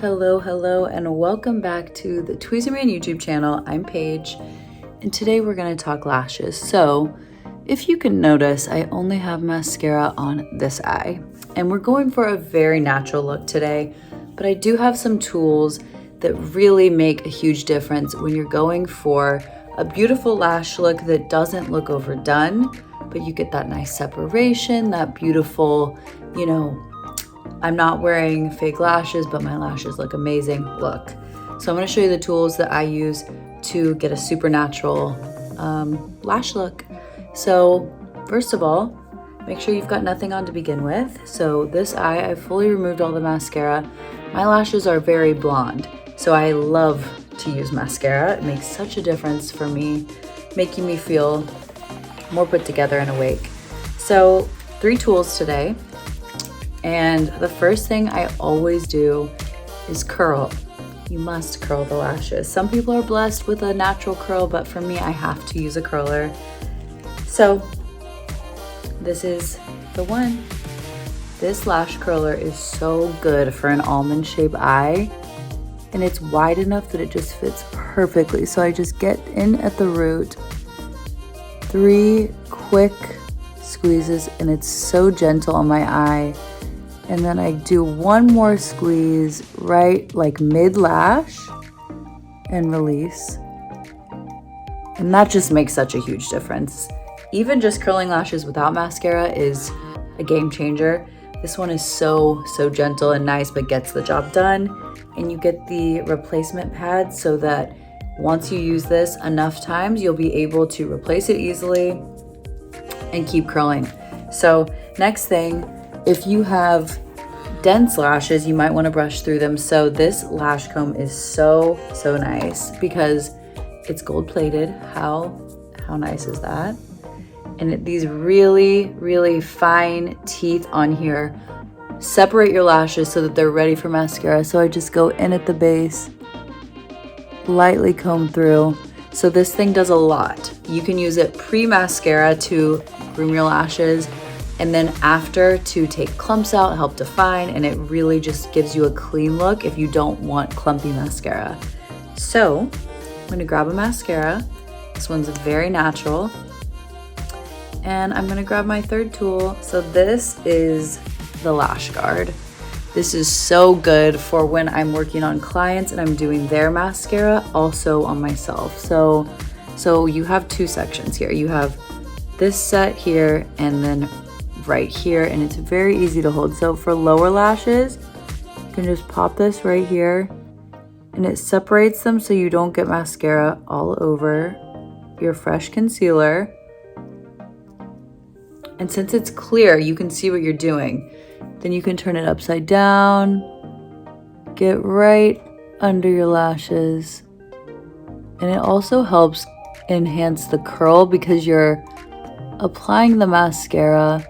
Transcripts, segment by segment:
Hello, and welcome back to the Tweezerman YouTube channel. I'm Paige, and today we're going to talk lashes. So, if you can notice, I only have mascara on this eye, and we're going for a very natural look today, but I do have some tools that really make a huge difference when you're going for a beautiful lash look that doesn't look overdone, but you get that nice separation, that beautiful, I'm not wearing fake lashes, but my lashes look amazing look. So I'm going to show you the tools that I use to get a supernatural lash look. So first of all, make sure you've got nothing on to begin with. So this eye, I fully removed all the mascara. My lashes are very blonde, so I love to use mascara. It makes such a difference for me, making me feel more put together and awake. So 3 tools today. And the first thing I always do is curl. You must curl the lashes. Some people are blessed with a natural curl, but for me, I have to use a curler. So this is the one. This lash curler is so good for an almond shaped eye, and it's wide enough that it just fits perfectly. So I just get in at the root, 3 quick squeezes, and it's so gentle on my eye. And then I do one more squeeze right like mid-lash and release. And that just makes such a huge difference. Even just curling lashes without mascara is a game changer. This one is so gentle and nice, but gets the job done. And you get the replacement pad so that once you use this enough times, you'll be able to replace it easily and keep curling. So next thing, if you have dense lashes, you might want to brush through them. So this lash comb is so nice because it's gold plated. How nice is that? And these really fine teeth on here separate your lashes so that they're ready for mascara. So I just go in at the base, lightly comb through. So this thing does a lot. You can use it pre-mascara to groom your lashes, and then after to take clumps out, help define, and it really just gives you a clean look if you don't want clumpy mascara. So I'm gonna grab a mascara. This one's very natural. And I'm gonna grab my third tool. So this is the lash guard. This is so good for when I'm working on clients and I'm doing their mascara, also on myself. So you have 2 sections here. You have this set here and then right here, and it's very easy to hold. So for lower lashes, you can just pop this right here and it separates them so you don't get mascara all over your fresh concealer. And since it's clear, you can see what you're doing. Then you can turn it upside down, get right under your lashes. And it also helps enhance the curl because you're applying the mascara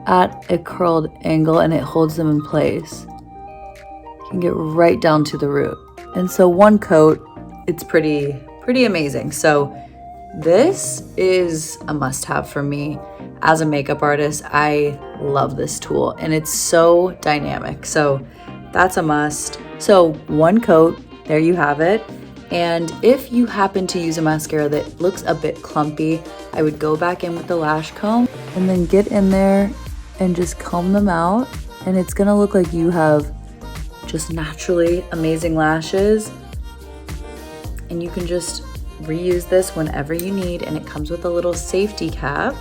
at a curled angle and it holds them in place. You can get right down to the root. And so one coat, it's pretty amazing. So this is a must-have for me as a makeup artist. I love this tool and it's so dynamic. So that's a must. So one coat, there you have it. And if you happen to use a mascara that looks a bit clumpy, I would go back in with the lash comb and then get in there and just comb them out. And it's gonna look like you have just naturally amazing lashes. And you can just reuse this whenever you need. And it comes with a little safety cap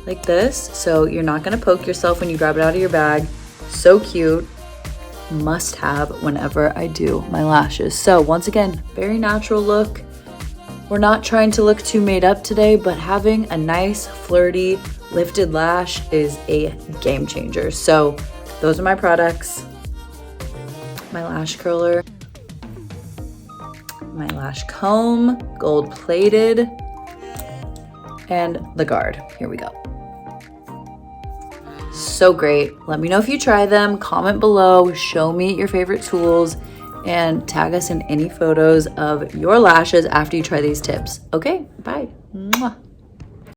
like this. So you're not gonna poke yourself when you grab it out of your bag. So cute. Must have whenever I do my lashes. So once again, very natural look. We're not trying to look too made up today, but having a nice flirty lifted lash is a game changer. So those are my products. My lash curler, my lash comb, gold plated, and the guard. Here we go. So great. Let me know if you try them. Comment below, show me your favorite tools, and tag us in any photos of your lashes after you try these tips. Okay, bye. Mwah.